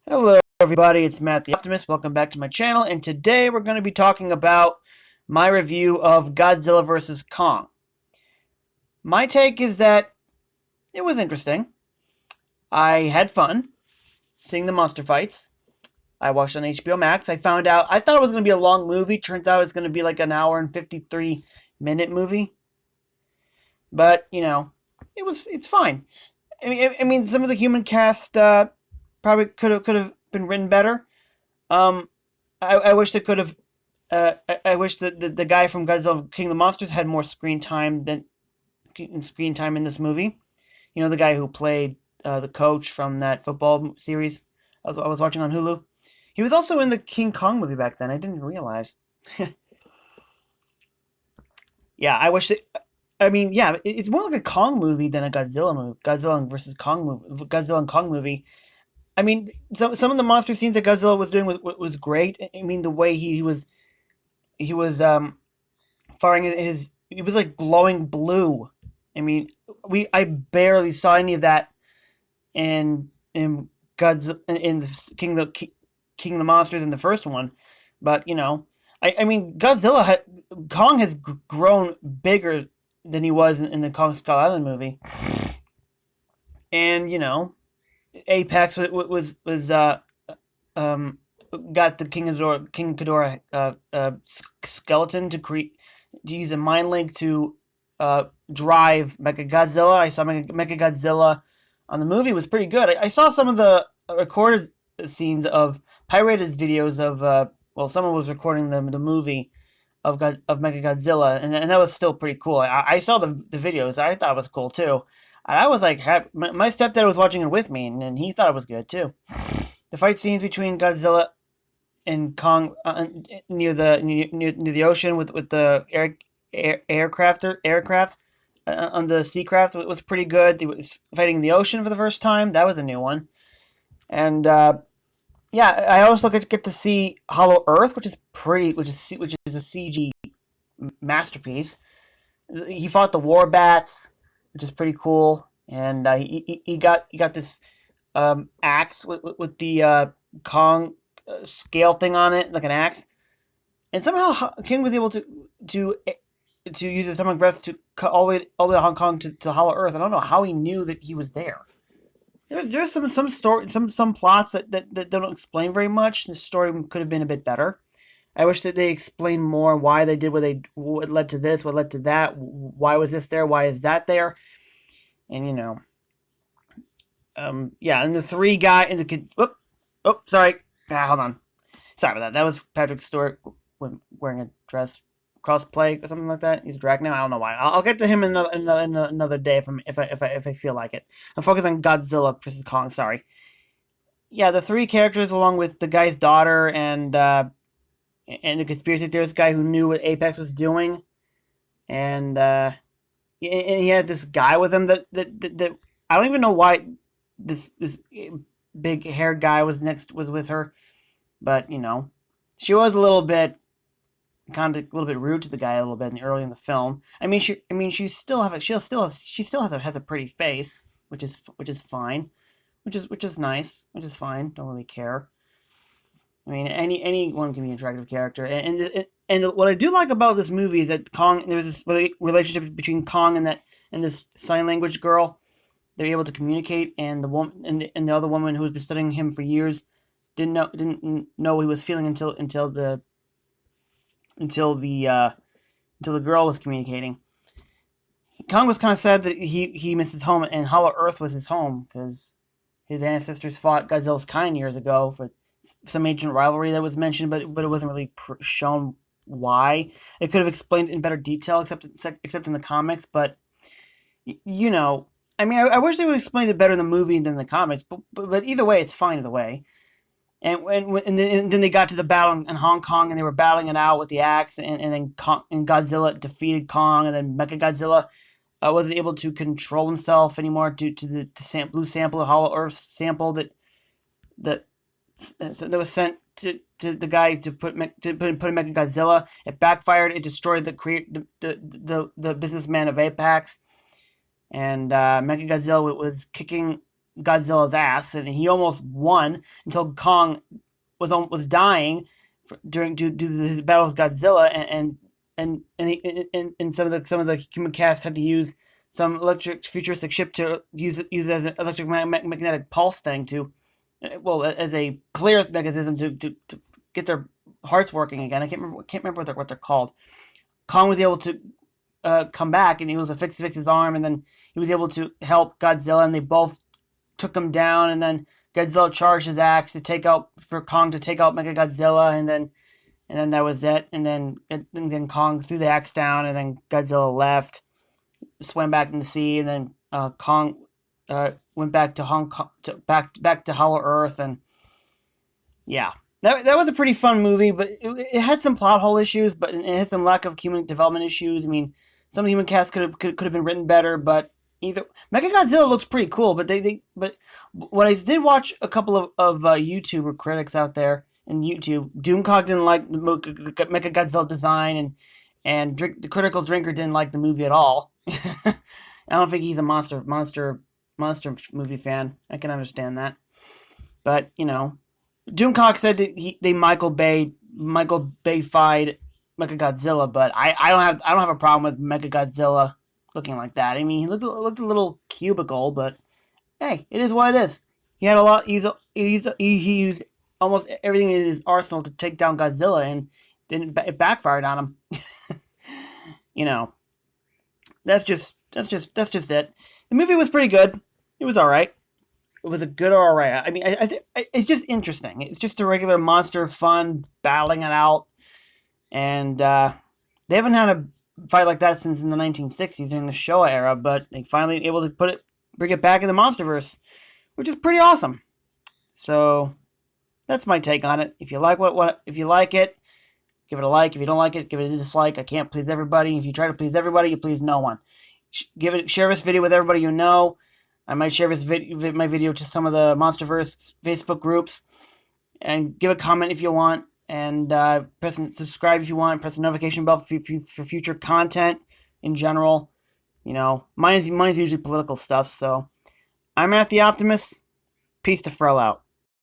Hello everybody, it's Matt the Optimist. Welcome back to my channel, and today we're going to be talking about my review of Godzilla vs. Kong. My take is that it was interesting. I had fun seeing the monster fights. I watched on HBO Max. I thought it was going to be a long movie. Turns out it's going to be like an hour and 53-minute movie. But, it's fine. I mean, some of the human cast probably could have been written better. Um, I wish they could have. I wish that the guy from Godzilla King of the Monsters had more screen time in this movie. You know, the guy who played the coach from that football series I was watching on Hulu. He was also in the King Kong movie back then. I didn't realize. Yeah, I wish. It's more like a Kong movie than a Godzilla movie. Godzilla versus Kong movie. Godzilla and Kong movie. I mean, some of the monster scenes that Godzilla was doing was great. I mean, the way he was firing his, it was like glowing blue. I mean, I barely saw any of that in Godzilla in the King of the Monsters in the first one, but I mean, Kong has grown bigger than he was in the Kong Skull Island movie, and Apex was um got the King Ghidorah skeleton to use a mind link to drive Mechagodzilla. I saw Mechagodzilla on the movie was pretty good. I saw some of the recorded scenes of pirated videos of someone was recording the movie of Mechagodzilla, and that was still pretty cool. I saw the videos. I thought it was cool too. And I was like, my stepdad was watching it with me, and he thought it was good too. The fight scenes between Godzilla and Kong near the ocean with the aircraft on the Seacraft was pretty good. He was fighting in the ocean for the first time. That was a new one. And yeah, I also get to see Hollow Earth, which is a CG masterpiece. He fought the war bats, which is pretty cool, and he got this axe with the Kong scale thing on it, like an axe, and somehow King was able to use his atomic breath to cut all the way to Hong Kong to Hollow Earth. I don't know how he knew that he was there. There's some story, some plots that don't explain very much. The story could have been a bit better. I wish that they explained more why they did what led to this, what led to that, why was this there, why is that there, and yeah, and the three guy and the kids. Sorry, hold on, sorry about that. That was Patrick Stewart wearing a dress, crossplay or something like that. He's a drag now. I don't know why. I'll get to him another day if I feel like it. I'm focused on Godzilla versus Kong. Sorry. Yeah, the three characters along with the guy's daughter and the conspiracy theorist guy who knew what Apex was doing, and he had this guy with him that I don't even know why this big haired guy was with her, but she was a little bit rude to the guy a little bit early in the film. She still has a pretty face, which is fine, which is nice, which is fine. Don't really care. I mean, anyone can be an attractive character, and what I do like about this movie is that there's this relationship between Kong and this sign language girl. They're able to communicate, and the woman and the other woman who has been studying him for years didn't know what he was feeling until the girl was communicating. Kong was kind of sad that he missed his home, and Hollow Earth was his home because his ancestors fought Godzilla's kind years ago for some ancient rivalry that was mentioned, but it wasn't really shown why. It could have explained in better detail, except in the comics. But I wish they would explain it better in the movie than the comics. But either way, it's fine either way. And then they got to the battle in Hong Kong, and they were battling it out with the axe, and then Godzilla defeated Kong, and then Mechagodzilla wasn't able to control himself anymore due to the blue sample, the Hollow Earth sample that was sent to the guy to put in Mechagodzilla. It backfired. It destroyed the businessman of Apex, and Mechagodzilla was kicking Godzilla's ass, and he almost won until Kong was dying due to his battle with Godzilla, and some of the human cast had to use some electric futuristic ship to use it as an electric magnetic pulse thing to, well, as a clear mechanism to get their hearts working again. I can't remember what they're called. Kong was able to come back, and he was able to fix his arm, and then he was able to help Godzilla, and they both took him down, and then Godzilla charged his axe for Kong to take out Mechagodzilla, and then that was it. And then Kong threw the axe down, and then Godzilla left, swam back in the sea, and then Kong went back to Hong Kong, back to Hollow Earth, and yeah, that was a pretty fun movie, but it had some plot hole issues, but it had some lack of human development issues. I mean, some of the human cast could have been written better, but either Mechagodzilla looks pretty cool, but when I did watch a couple of YouTuber critics out there in YouTube, Doomcock didn't like the Mechagodzilla design, and the Critical Drinker didn't like the movie at all. I don't think he's a monster movie fan. I can understand that, but Doomcock said that they Michael Bay-fied Mechagodzilla, but I don't have a problem with Mechagodzilla looking like that. I mean, he looked a little cubical, but hey, it is what it is. He had a lot. He used almost everything in his arsenal to take down Godzilla, and then it backfired on him. you know, that's just it. The movie was pretty good. It was all right. It was a good or all right. I mean, I think it's just interesting. It's just a regular monster fun battling it out, and they haven't had a fight like that since in the 1960s during the Showa era, but they finally able to bring it back in the MonsterVerse, which is pretty awesome. So that's my take on it. If you like if you like it, give it a like. If you don't like it, give it a dislike. I can't please everybody. If you try to please everybody, you please no one. Share this video with everybody you know. I might share my video to some of the MonsterVerse Facebook groups, and give a comment if you want, and press subscribe if you want. Press the notification bell for future content in general. Mine's usually political stuff. So I'm Matt the Optimist. Peace to Fro out.